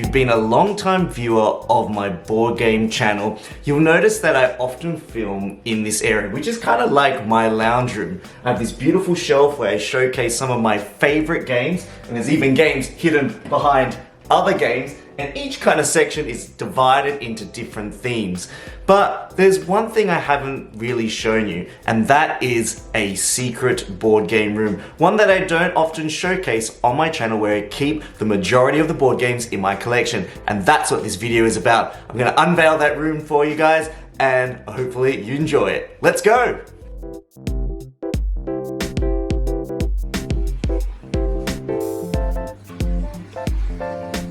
you've been a long-time viewer of my board game channel, you'll notice that I often film in this area, which is kind of like my lounge room. I have this beautiful shelf where I showcase some of my favorite games, and there's even games hidden behind other games, and each kind of section is divided into different themes. But there's one thing I haven't really shown you, and that is a secret board game room. One that I don't often showcase on my channel, where I keep the majority of the board games in my collection. And that's what this video is about. I'm gonna unveil that room for you guys, and hopefully you enjoy it. Let's go!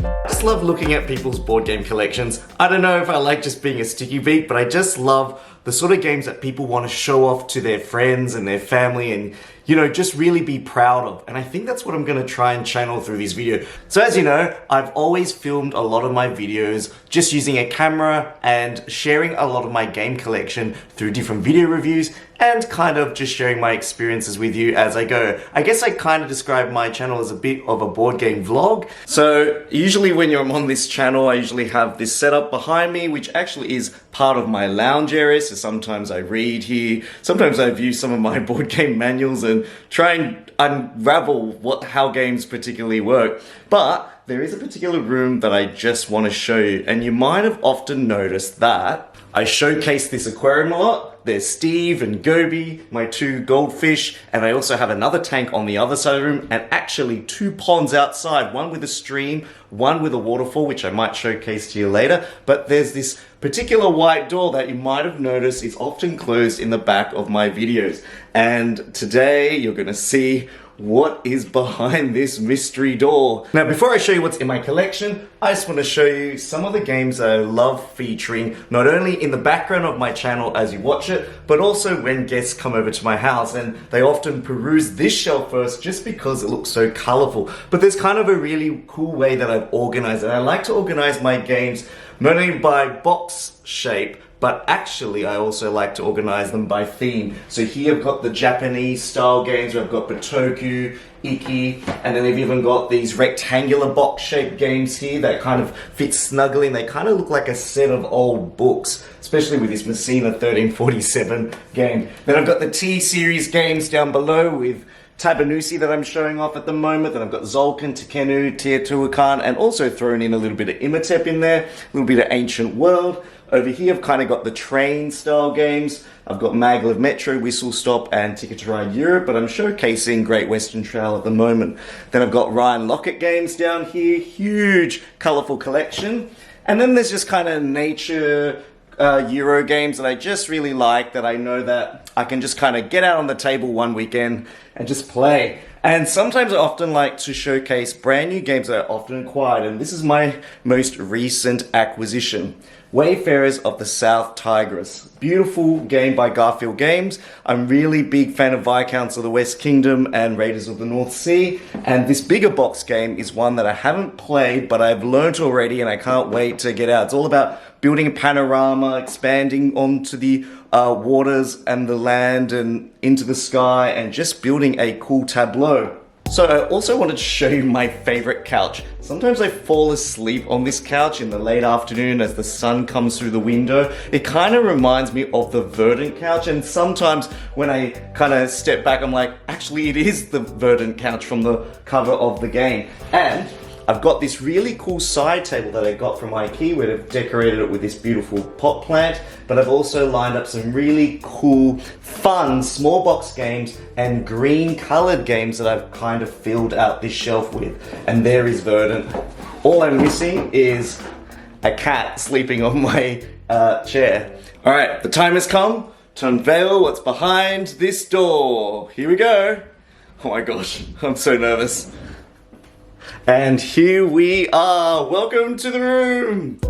I just love looking at people's board game collections. I don't know if I like just being a sticky beak, but I just love the sort of games that people want to show off to their friends and their family and, you know, just really be proud of. And I think that's what I'm going to try and channel through this video. So as you know, I've always filmed a lot of my videos just using a camera and sharing a lot of my game collection through different video reviews and kind of just sharing my experiences with you as I go. I guess I kind of describe my channel as a bit of a board game vlog. So usually when I'm on this channel, I usually have this setup behind me, which actually is part of my lounge area. So sometimes I read here, sometimes I view some of my board game manuals and try and unravel how games particularly work. But there is a particular room that I just want to show you, and you might have often noticed that I showcase this aquarium a lot. There's Steve and Goby, my two goldfish, and I also have another tank on the other side of the room, and actually two ponds outside, one with a stream, one with a waterfall, which I might showcase to you later. But there's this particular white door that you might have noticed is often closed in the back of my videos. And today you're gonna see what is behind this mystery door. Now, before I show you what's in my collection, I just want to show you some of the games that I love featuring, not only in the background of my channel as you watch it, but also when guests come over to my house, and they often peruse this shelf first just because it looks so colorful. But there's kind of a really cool way that I've organized it. I like to organize my games not only by box shape, but actually I also like to organize them by theme. So here I've got the Japanese style games where I've got Bitoku, Iki, and then they've even got these rectangular box shaped games here that kind of fit snugly, and they kind of look like a set of old books, especially with this Messina 1347 game. Then I've got the T-series games down below with Tabanusi that I'm showing off at the moment. Then I've got Zolkin, Tekenu, Teotihuacan, and also thrown in a little bit of Imhotep in there, a little bit of Ancient World. Over here I've kind of got the train style games. I've got Maglev Metro, Whistle Stop, and Ticket to Ride Europe, but I'm showcasing Great Western Trail at the moment. Then I've got Ryan Lockett games down here, huge colourful collection. And then there's just kind of nature Euro games that I just really like, that I know that I can just kind of get out on the table one weekend and just play. And sometimes I often like to showcase brand new games that I often acquired, and this is my most recent acquisition. Wayfarers of the South Tigris. Beautiful game by Garfield Games. I'm really big fan of Viscounts of the West Kingdom and Raiders of the North Sea, and this bigger box game is one that I haven't played, but I've learnt already and I can't wait to get out. It's all about building a panorama, expanding onto the waters and the land and into the sky, and just building a cool tableau. So I also wanted to show you my favorite couch. Sometimes I fall asleep on this couch in the late afternoon as the sun comes through the window. It kind of reminds me of the Verdant couch, and sometimes when I kind of step back, I'm like, actually it is the Verdant couch from the cover of the game. And I've got this really cool side table that I got from IKEA, where they've decorated it with this beautiful pot plant, but I've also lined up some really cool, fun, small box games and green colored games that I've kind of filled out this shelf with. And there is Verdant. All I'm missing is a cat sleeping on my chair. All right, the time has come to unveil what's behind this door. Here we go. Oh my gosh, I'm so nervous. And here we are. Welcome to the room.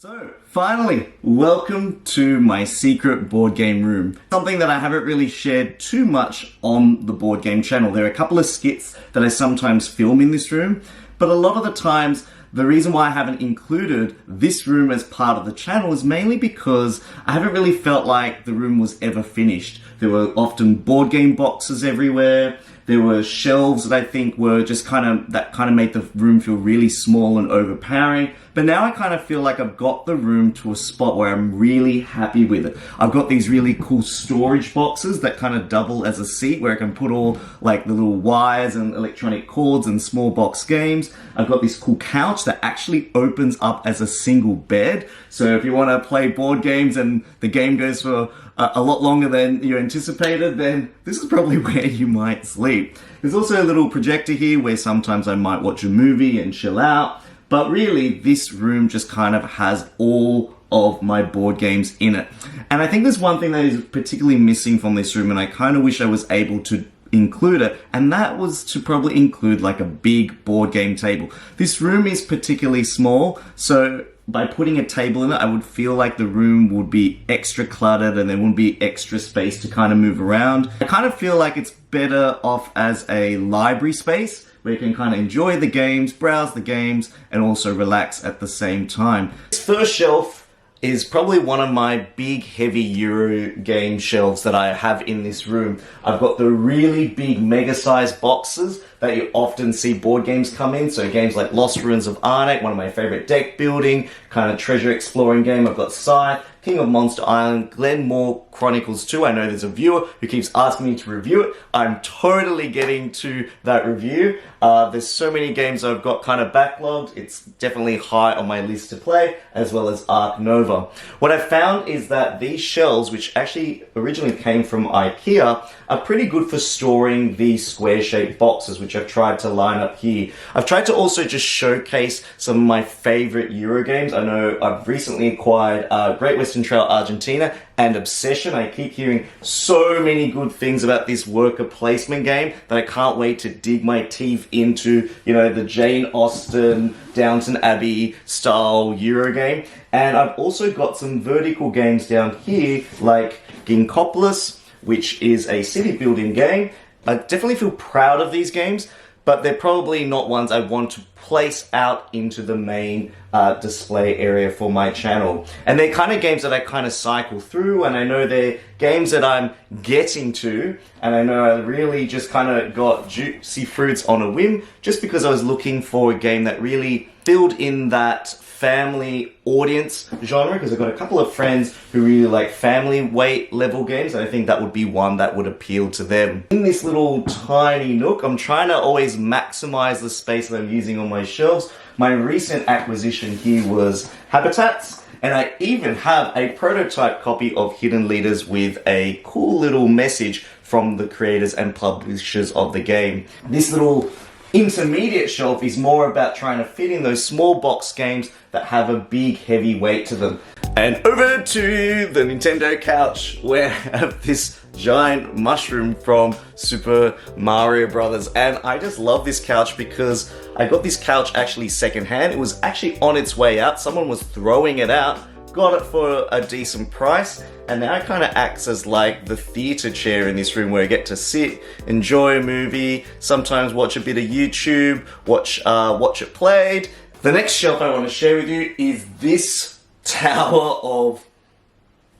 So, finally, welcome to my secret board game room. Something that I haven't really shared too much on the board game channel. There are a couple of skits that I sometimes film in this room, but a lot of the times, the reason why I haven't included this room as part of the channel is mainly because I haven't really felt like the room was ever finished. There were often board game boxes everywhere. There were shelves that I think were just kind of made the room feel really small and overpowering. But now I kind of feel like I've got the room to a spot where I'm really happy with it. I've got these really cool storage boxes that kind of double as a seat where I can put all like the little wires and electronic cords and small box games. I've got this cool couch that actually opens up as a single bed. So if you want to play board games and the game goes for a lot longer than you anticipated, then this is probably where you might sleep. There's also a little projector here where sometimes I might watch a movie and chill out, but really this room just kind of has all of my board games in it. And I think there's one thing that is particularly missing from this room, and I kind of wish I was able to include it, and that was to probably include like a big board game table. This room is particularly small, so by putting a table in it, I would feel like the room would be extra cluttered and there wouldn't be extra space to kind of move around. I kind of feel like it's better off as a library space where you can kind of enjoy the games, browse the games, and also relax at the same time. This first shelf is probably one of my big heavy Euro game shelves that I have in this room. I've got the really big mega sized boxes that you often see board games come in. So games like Lost Ruins of Arnak, one of my favorite deck building, kind of treasure exploring game. I've got Scythe, King of Monster Island, Glenmore Chronicles 2. I know there's a viewer who keeps asking me to review it. I'm totally getting to that review. There's so many games I've got kind of backlogged. It's definitely high on my list to play, as well as Ark Nova. What I found is that these shelves, which actually originally came from IKEA, are pretty good for storing these square-shaped boxes, which I've tried to line up here. I've tried to also just showcase some of my favorite Euro games. I know I've recently acquired Great Western Trail Argentina and Obsession. I keep hearing so many good things about this worker placement game that I can't wait to dig my teeth into, you know, the Jane Austen, Downton Abbey style Euro game. And I've also got some vertical games down here like Ginkopolis, which is a city building game. I definitely feel proud of these games, but they're probably not ones I want to place out into the main display area for my channel. And they're kind of games that I kind of cycle through, and I know they're games that I'm getting to, and I know I really just kind of got juicy fruits on a whim, just because I was looking for a game that really filled in that family audience genre, because I've got a couple of friends who really like family weight level games, and I think that would be one that would appeal to them. In this little tiny nook, I'm trying to always maximize the space that I'm using on my shelves. My recent acquisition here was Habitats, and I even have a prototype copy of Hidden Leaders with a cool little message from the creators and publishers of the game. This little intermediate shelf is more about trying to fit in those small box games that have a big heavy weight to them. And over to the Nintendo couch, where I have this giant mushroom from Super Mario Brothers. And I just love this couch because I got this couch actually secondhand. It was actually on its way out. Someone was throwing it out, got it for a decent price, and now it kind of acts as like the theater chair in this room where I get to sit, enjoy a movie, sometimes watch a bit of YouTube, watch it played. The next shelf I want to share with you is this tower of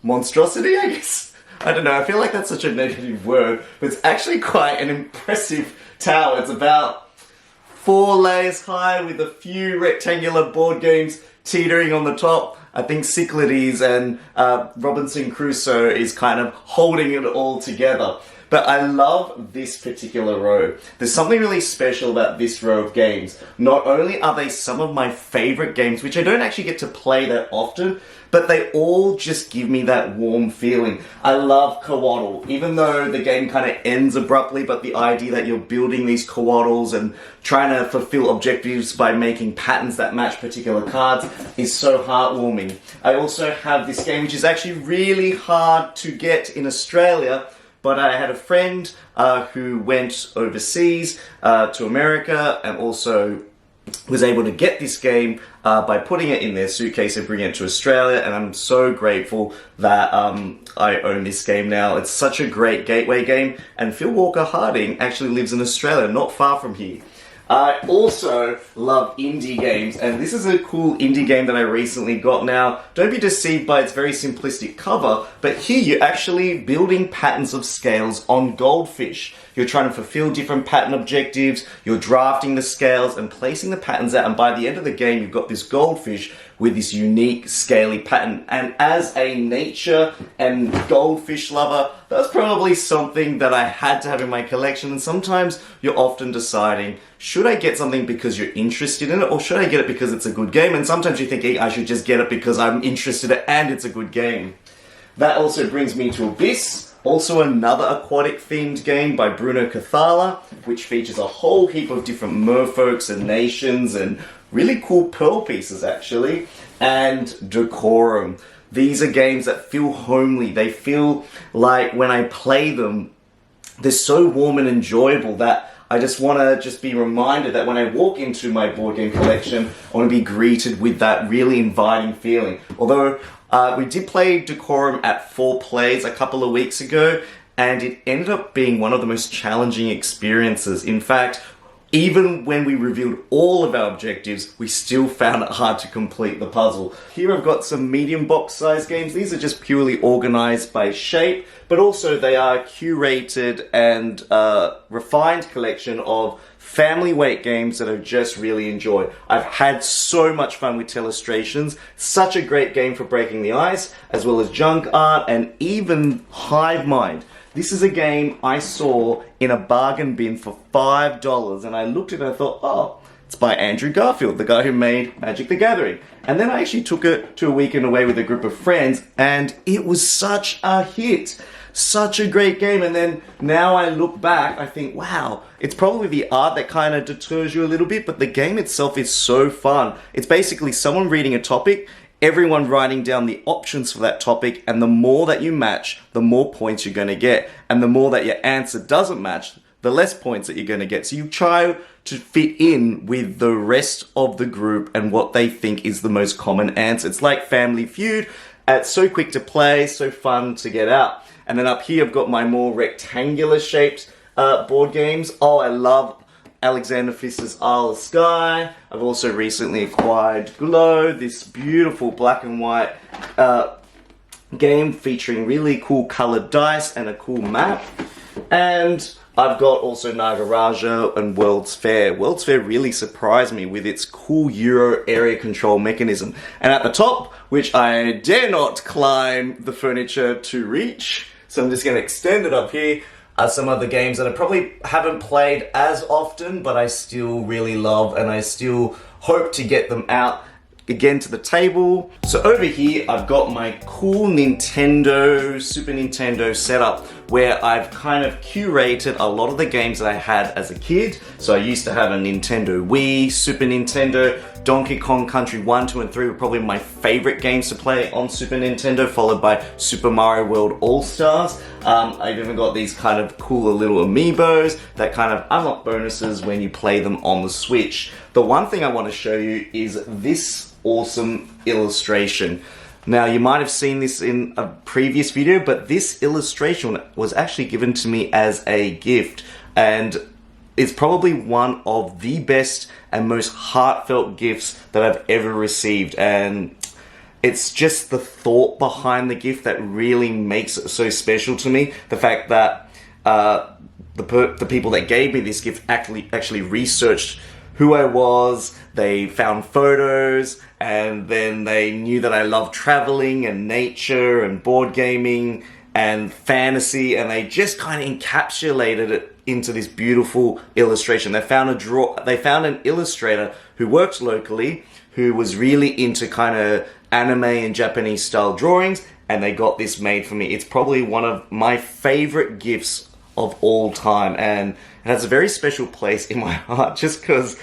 monstrosity, I guess. I don't know, I feel like that's such a negative word, but it's actually quite an impressive tower. It's about 4 layers high with a few rectangular board games teetering on the top. I think Cyclades and Robinson Crusoe is kind of holding it all together. But I love this particular row. There's something really special about this row of games. Not only are they some of my favorite games, which I don't actually get to play that often, but they all just give me that warm feeling. I love Coatl, even though the game kind of ends abruptly, but the idea that you're building these Coatls and trying to fulfill objectives by making patterns that match particular cards is so heartwarming. I also have this game, which is actually really hard to get in Australia, but I had a friend who went overseas to America and also was able to get this game by putting it in their suitcase and bringing it to Australia, and I'm so grateful that I own this game now. It's such a great gateway game, and Phil Walker Harding actually lives in Australia, not far from here. I also love indie games, and this is a cool indie game that I recently got. Now, don't be deceived by its very simplistic cover, but here you're actually building patterns of scales on goldfish. You're trying to fulfill different pattern objectives, you're drafting the scales and placing the patterns out, and by the end of the game you've got this goldfish with this unique scaly pattern. And as a nature and goldfish lover, that's probably something that I had to have in my collection. And sometimes you're often deciding, should I get something because you're interested in it, or should I get it because it's a good game? And sometimes you're thinking, I should just get it because I'm interested in it and it's a good game. That also brings me to Abyss, also another aquatic themed game by Bruno Cathala, which features a whole heap of different merfolks and nations and really cool pearl pieces actually, and Decorum. These are games that feel homely. They feel like when I play them, they're so warm and enjoyable that I just want to be reminded that when I walk into my board game collection, I want to be greeted with that really inviting feeling. Although we did play Decorum at 4 plays a couple of weeks ago, and it ended up being one of the most challenging experiences. In fact, even when we revealed all of our objectives, we still found it hard to complete the puzzle. Here I've got some medium box size games. These are just purely organized by shape, but also they are a curated and refined collection of family weight games that I just really enjoy. I've had so much fun with Telestrations. Such a great game for breaking the ice, as well as Junk Art and even Hive Mind. This is a game I saw in a bargain bin for $5, and I looked at it and I thought, oh, it's by Andrew Garfield, the guy who made Magic the Gathering. And then I actually took it to a weekend away with a group of friends, and it was such a hit. Such a great game. And then now I look back, I think, wow, it's probably the art that kind of deters you a little bit, but the game itself is so fun. It's basically someone reading a topic, everyone writing down the options for that topic, and the more that you match, the more points you're going to get. And the more that your answer doesn't match, the less points that you're going to get. So you try to fit in with the rest of the group and what they think is the most common answer. It's like Family Feud. It's so quick to play, so fun to get out. And then up here I've got my more rectangular shaped board games. Oh, I love Alexander Pfister's Isle of Skye. I've also recently acquired Glow, this beautiful black and white game featuring really cool colored dice and a cool map. And I've got also Nagaraja and World's Fair. World's Fair really surprised me with its cool Euro area control mechanism. And at the top, which I dare not climb the furniture to reach, so I'm just going to extend it up here, are some other games that I probably haven't played as often, but I still really love, and I still hope to get them out again to the table. So over here I've got my cool Super Nintendo setup where I've kind of curated a lot of the games that I had as a kid. So I used to have a Nintendo Wii, Super Nintendo, Donkey Kong Country 1, 2, and 3 were probably my favorite games to play on Super Nintendo, followed by Super Mario World All-Stars. I've even got these kind of cooler little amiibos that kind of unlock bonuses when you play them on the Switch. The one thing I want to show you is this awesome illustration. Now, you might have seen this in a previous video, but this illustration was actually given to me as a gift, and it's probably one of the best and most heartfelt gifts that I've ever received. And it's just the thought behind the gift that really makes it so special to me. The fact that the people that gave me this gift actually researched who I was, they found photos, and then they knew that I love traveling and nature and board gaming and fantasy, and they just kind of encapsulated it into this beautiful illustration. They found an illustrator who worked locally, who was really into kind of anime and Japanese style drawings, and they got this made for me. It's probably one of my favorite gifts of all time, and it has a very special place in my heart just because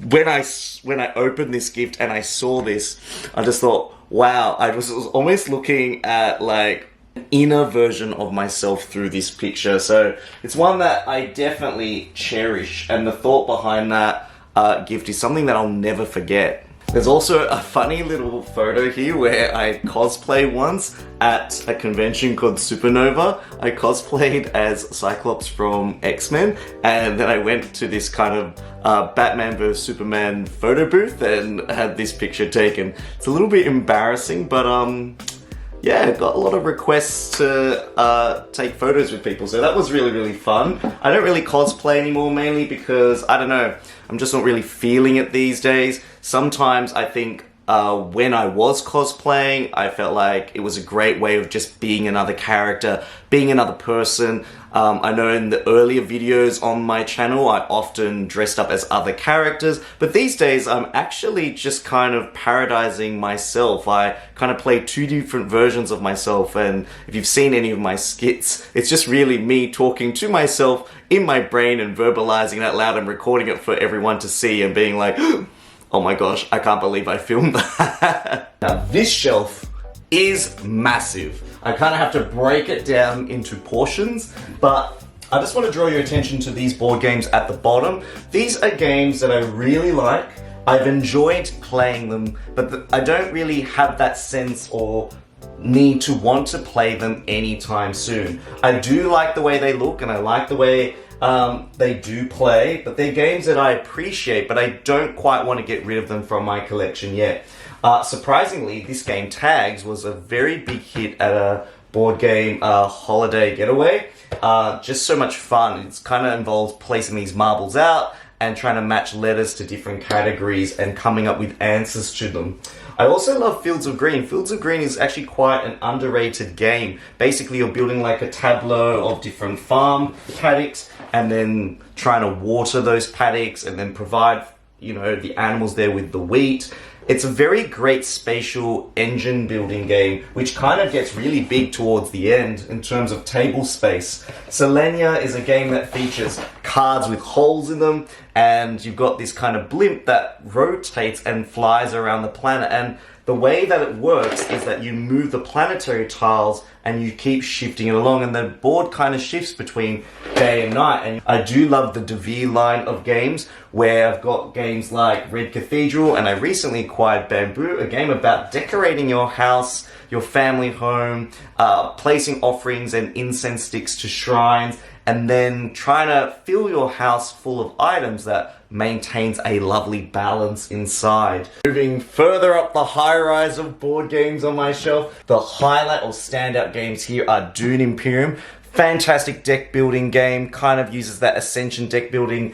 when I opened this gift and I saw this, I just thought, wow, I was almost looking at like an inner version of myself through this picture. So it's one that I definitely cherish, and the thought behind that gift is something that I'll never forget. There's also a funny little photo here where I cosplayed once at a convention called Supernova. I cosplayed as Cyclops from X-Men, and then I went to this kind of Batman vs Superman photo booth and had this picture taken. It's a little bit embarrassing, but yeah, I got a lot of requests to take photos with people, so that was really fun. I don't really cosplay anymore, mainly because, I don't know, I'm just not really feeling it these days. Sometimes I think when I was cosplaying, I felt like it was a great way of just being another character, being another person. I know in the earlier videos on my channel, I often dressed up as other characters, but these days I'm actually just kind of parodizing myself. I kind of play two different versions of myself, and if you've seen any of my skits, it's just really me talking to myself in my brain and verbalizing it out loud and recording it for everyone to see and being like, oh my gosh, I can't believe I filmed that. Now this shelf is massive. I kind of have to break it down into portions, but I just want to draw your attention to these board games at the bottom. These are games that I really like. I've enjoyed playing them, but I don't really have that sense or need to want to play them anytime soon. I do like the way they look and I like the way they do play, but they're games that I appreciate, but I don't quite want to get rid of them from my collection yet. Surprisingly, this game Tags was a very big hit at a board game holiday getaway. Just so much fun. It kind of involves placing these marbles out and trying to match letters to different categories and coming up with answers to them. I also love Fields of Green. Fields of Green is actually quite an underrated game. Basically, you're building like a tableau of different farm paddocks and then trying to water those paddocks and then provide, you know, the animals there with the wheat. It's a very great spatial engine building game, which kind of gets really big towards the end in terms of table space. Selenia is a game that features cards with holes in them, and you've got this kind of blimp that rotates and flies around the planet. And the way that it works is that you move the planetary tiles and you keep shifting it along, and the board kind of shifts between day and night. And I do love the DeVere line of games, where I've got games like Red Cathedral, and I recently acquired Bamboo, a game about decorating your house, your family home, placing offerings and incense sticks to shrines, and then trying to fill your house full of items that maintains a lovely balance inside. Moving further up the high rise of board games on my shelf, the highlight or standout games here are Dune Imperium. Fantastic deck building game, kind of uses that Ascension deck building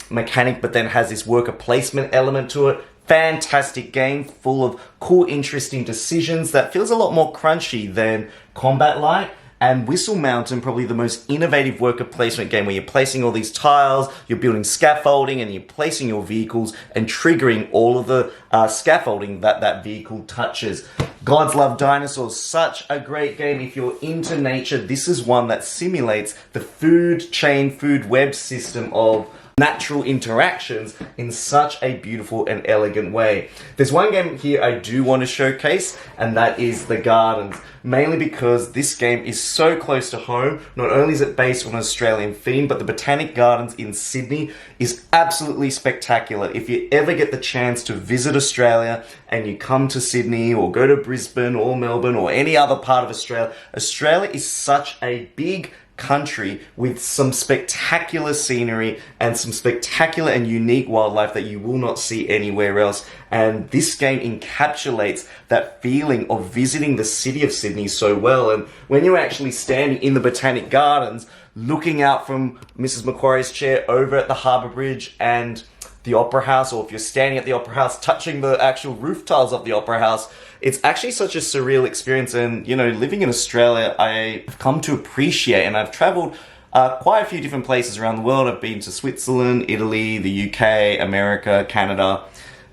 mechanic, but then has this worker placement element to it. Fantastic game, full of cool, interesting decisions that feels a lot more crunchy than Combat Light. And Whistle Mountain, probably the most innovative worker placement game, where you're placing all these tiles, you're building scaffolding, and you're placing your vehicles and triggering all of the scaffolding that that vehicle touches. Gods Love Dinosaurs, such a great game. If you're into nature, this is one that simulates the food chain, food web system of natural interactions in such a beautiful and elegant way. There's one game here I do want to showcase, and that is The Gardens. Mainly because this game is so close to home. Not only is it based on an Australian theme, but the Botanic Gardens in Sydney is absolutely spectacular. If you ever get the chance to visit Australia and you come to Sydney or go to Brisbane or Melbourne or any other part of Australia, Australia is such a big country with some spectacular scenery and some spectacular and unique wildlife that you will not see anywhere else. And this game encapsulates that feeling of visiting the city of Sydney so well. And when you're actually standing in the Botanic Gardens, looking out from Mrs. Macquarie's chair over at the Harbour Bridge and the Opera House, or if you're standing at the Opera House touching the actual roof tiles of the Opera House, it's actually such a surreal experience. And, you know, living in Australia, I've come to appreciate, and I've travelled quite a few different places around the world. I've been to Switzerland, Italy, the UK, America, Canada.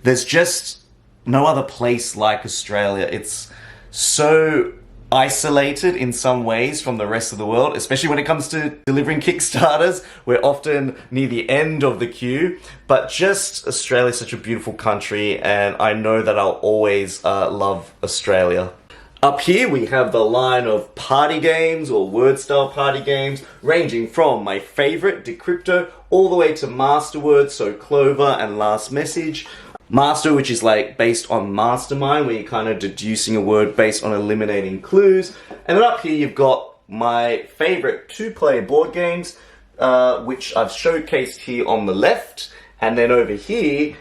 There's just no other place like Australia. It's so isolated in some ways from the rest of the world, especially when it comes to delivering Kickstarters. We're often near the end of the queue, but just Australia's such a beautiful country, and I know that I'll always love Australia. Up here we have the line of party games or word style party games, ranging from my favorite, Decrypto, all the way to Masterwords, so Clover and Last Message. Master, which is like based on Mastermind, where you're kind of deducing a word based on eliminating clues. And then up here you've got my favorite 2-player board games, which I've showcased here on the left. And then over here,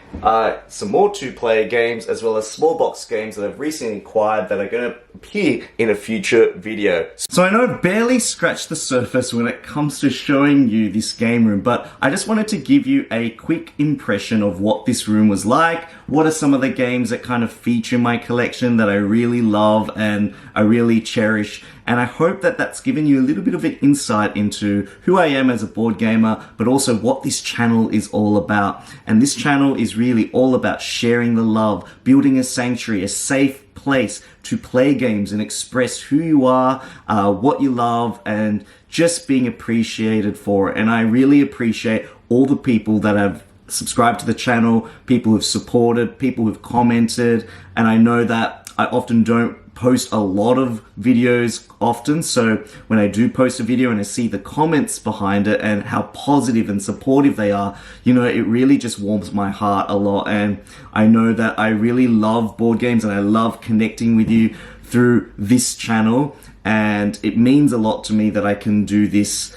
some more 2-player games, as well as small box games that I've recently acquired that are going to appear in a future video. So I know I've barely scratched the surface when it comes to showing you this game room, but I just wanted to give you a quick impression of what this room was like. What are some of the games that kind of feature in my collection that I really love and I really cherish? And I hope that that's given you a little bit of an insight into who I am as a board gamer, but also what this channel is all about. And this channel is really all about sharing the love, building a sanctuary, a safe place to play games and express who you are, what you love, and just being appreciated for it. And I really appreciate all the people that have subscribed to the channel, people who've supported, people who've commented, and I know that I often don't post a lot of videos often, so when I do post a video and I see the comments behind it and how positive and supportive they are, you know, it really just warms my heart a lot. And I know that I really love board games and I love connecting with you through this channel, and it means a lot to me that I can do this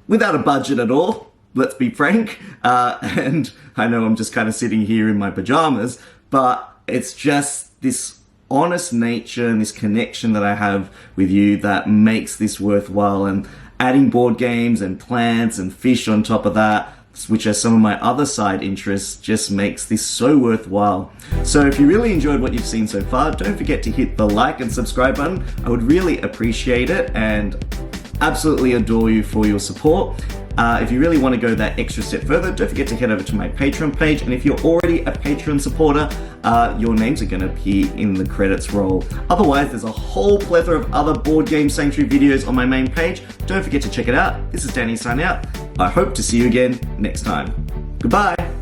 without a budget at all, let's be frank, and I know I'm just kind of sitting here in my pajamas, but it's just this honest nature and this connection that I have with you that makes this worthwhile. And adding board games and plants and fish on top of that, which are some of my other side interests, just makes this so worthwhile. So if you really enjoyed what you've seen so far, don't forget to hit the like and subscribe button. I would really appreciate it and absolutely adore you for your support. If you really want to go that extra step further, don't forget to head over to my Patreon page. And if you're already a Patreon supporter, your names are going to appear in the credits roll. Otherwise, there's a whole plethora of other Board Game Sanctuary videos on my main page. Don't forget to check it out. This is Danny signing out. I hope to see you again next time. Goodbye.